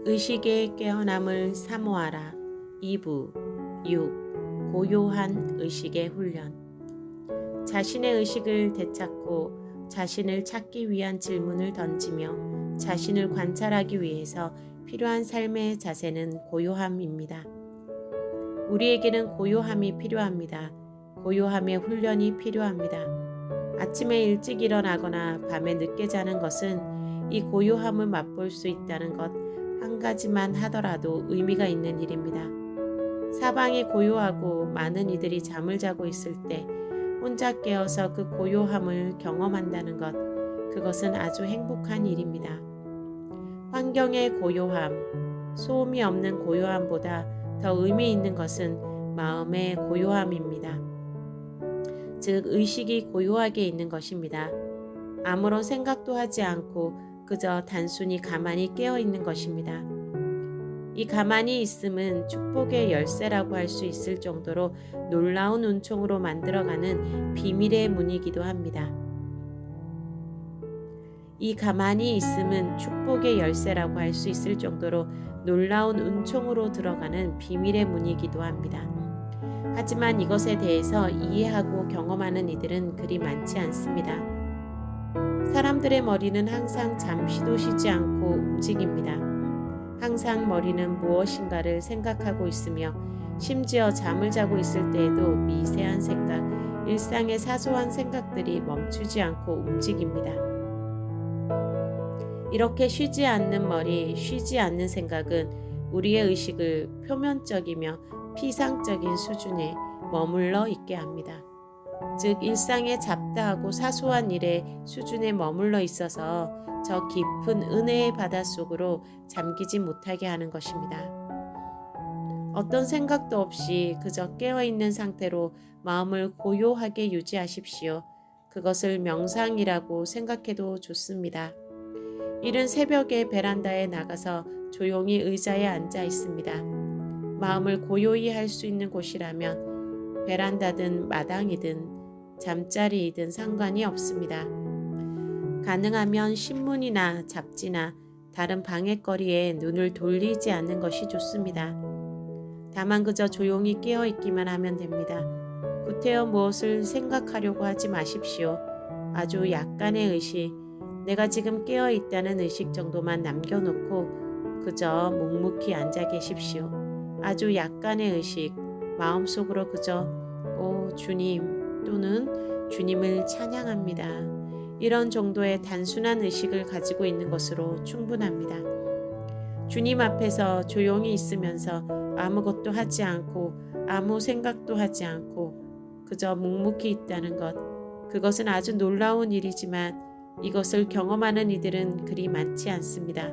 의식의 깨어남을 사모하라. 2부 6. 고요한 의식의 훈련. 자신의 의식을 되찾고 자신을 찾기 위한 질문을 던지며 자신을 관찰하기 위해서 필요한 삶의 자세는 고요함입니다. 우리에게는 고요함이 필요합니다. 고요함의 훈련이 필요합니다. 아침에 일찍 일어나거나 밤에 늦게 자는 것은 이 고요함을 맛볼 수 있다는 것 한 가지만 하더라도 의미가 있는 일입니다. 사방이 고요하고 많은 이들이 잠을 자고 있을 때 혼자 깨어서 그 고요함을 경험한다는 것, 그것은 아주 행복한 일입니다. 환경의 고요함, 소음이 없는 고요함보다 더 의미 있는 것은 마음의 고요함입니다. 즉, 의식이 고요하게 있는 것입니다. 아무런 생각도 하지 않고 그저 단순히 가만히 깨어 있는 것입니다. 이 가만히 있음은 축복의 열쇠라고 할 수 있을 정도로 놀라운 은총으로 만들어가는 비밀의 문이기도 합니다. 이 가만히 있음은 축복의 열쇠라고 할 수 있을 정도로 놀라운 은총으로 들어가는 비밀의 문이기도 합니다. 하지만 이것에 대해서 이해하고 경험하는 이들은 그리 많지 않습니다. 사람들의 머리는 항상 잠시도 쉬지 않고 움직입니다. 항상 머리는 무엇인가를 생각하고 있으며 심지어 잠을 자고 있을 때에도 미세한 생각, 일상의 사소한 생각들이 멈추지 않고 움직입니다. 이렇게 쉬지 않는 머리, 쉬지 않는 생각은 우리의 의식을 표면적이며 피상적인 수준에 머물러 있게 합니다. 즉, 일상의 잡다하고 사소한 일의 수준에 머물러 있어서 저 깊은 은혜의 바닷속으로 잠기지 못하게 하는 것입니다. 어떤 생각도 없이 그저 깨어있는 상태로 마음을 고요하게 유지하십시오. 그것을 명상이라고 생각해도 좋습니다. 이른 새벽에 베란다에 나가서 조용히 의자에 앉아 있습니다. 마음을 고요히 할 수 있는 곳이라면 베란다든 마당이든 잠자리이든 상관이 없습니다. 가능하면 신문이나 잡지나 다른 방해거리에 눈을 돌리지 않는 것이 좋습니다. 다만 그저 조용히 깨어 있기만 하면 됩니다. 구태여 무엇을 생각하려고 하지 마십시오. 아주 약간의 의식, 내가 지금 깨어 있다는 의식 정도만 남겨놓고 그저 묵묵히 앉아 계십시오. 아주 약간의 의식, 마음속으로 그저 오 주님 또는 주님을 찬양합니다. 이런 정도의 단순한 의식을 가지고 있는 것으로 충분합니다. 주님 앞에서 조용히 있으면서 아무것도 하지 않고 아무 생각도 하지 않고 그저 묵묵히 있다는 것, 그것은 아주 놀라운 일이지만 이것을 경험하는 이들은 그리 많지 않습니다.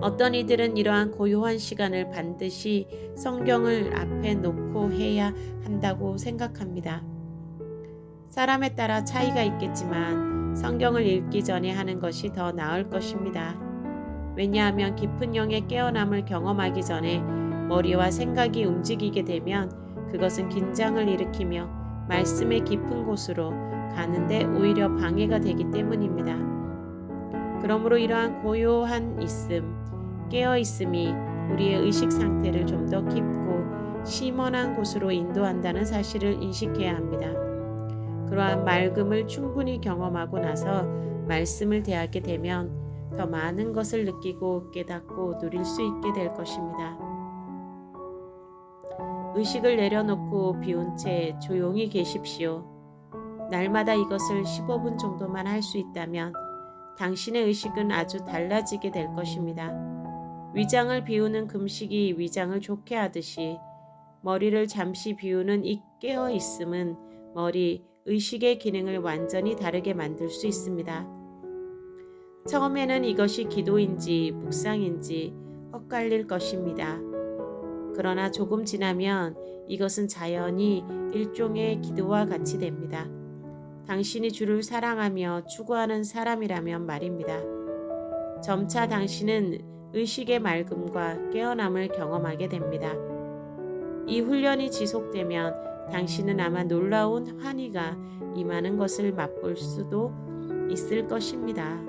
어떤 이들은 이러한 고요한 시간을 반드시 성경을 앞에 놓고 해야 한다고 생각합니다. 사람에 따라 차이가 있겠지만 성경을 읽기 전에 하는 것이 더 나을 것입니다. 왜냐하면 깊은 영의 깨어남을 경험하기 전에 머리와 생각이 움직이게 되면 그것은 긴장을 일으키며 말씀의 깊은 곳으로 가는데 오히려 방해가 되기 때문입니다. 그러므로 이러한 고요한 있음, 깨어있음이 우리의 의식 상태를 좀 더 깊고 시원한 곳으로 인도한다는 사실을 인식해야 합니다. 그러한 맑음을 충분히 경험하고 나서 말씀을 대하게 되면 더 많은 것을 느끼고 깨닫고 누릴 수 있게 될 것입니다. 의식을 내려놓고 비운 채 조용히 계십시오. 날마다 이것을 15분 정도만 할 수 있다면 당신의 의식은 아주 달라지게 될 것입니다. 위장을 비우는 금식이 위장을 좋게 하듯이 머리를 잠시 비우는 이 깨어 있음은 머리, 의식의 기능을 완전히 다르게 만들 수 있습니다. 처음에는 이것이 기도인지 묵상인지 헛갈릴 것입니다. 그러나 조금 지나면 이것은 자연히 일종의 기도와 같이 됩니다. 당신이 주를 사랑하며 추구하는 사람이라면 말입니다. 점차 당신은 의식의 맑음과 깨어남을 경험하게 됩니다. 이 훈련이 지속되면 당신은 아마 놀라운 환희가 임하는 것을 맛볼 수도 있을 것입니다.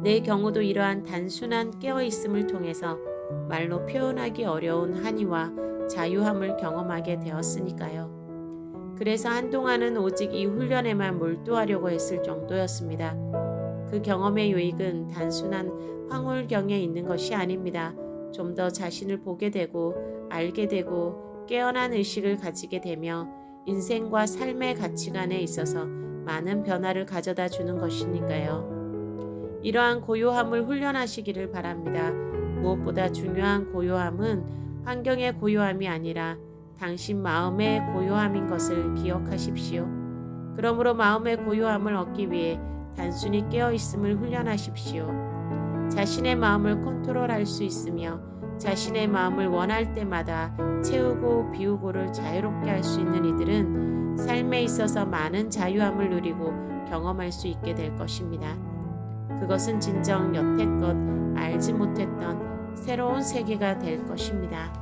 내 경우도 이러한 단순한 깨어있음을 통해서 말로 표현하기 어려운 한이와 자유함을 경험하게 되었으니까요. 그래서 한동안은 오직 이 훈련에만 몰두하려고 했을 정도였습니다. 그 경험의 유익은 단순한 황홀경에 있는 것이 아닙니다. 좀 더 자신을 보게 되고 알게 되고 깨어난 의식을 가지게 되며 인생과 삶의 가치관에 있어서 많은 변화를 가져다 주는 것이니까요. 이러한 고요함을 훈련하시기를 바랍니다. 무엇보다 중요한 고요함은 환경의 고요함이 아니라 당신 마음의 고요함인 것을 기억하십시오. 그러므로 마음의 고요함을 얻기 위해 단순히 깨어있음을 훈련하십시오. 자신의 마음을 컨트롤할 수 있으며 자신의 마음을 원할 때마다 채우고 비우고를 자유롭게 할 수 있는 이들은 삶에 있어서 많은 자유함을 누리고 경험할 수 있게 될 것입니다. 그것은 진정 여태껏 알지 못했던 새로운 세계가 될 것입니다.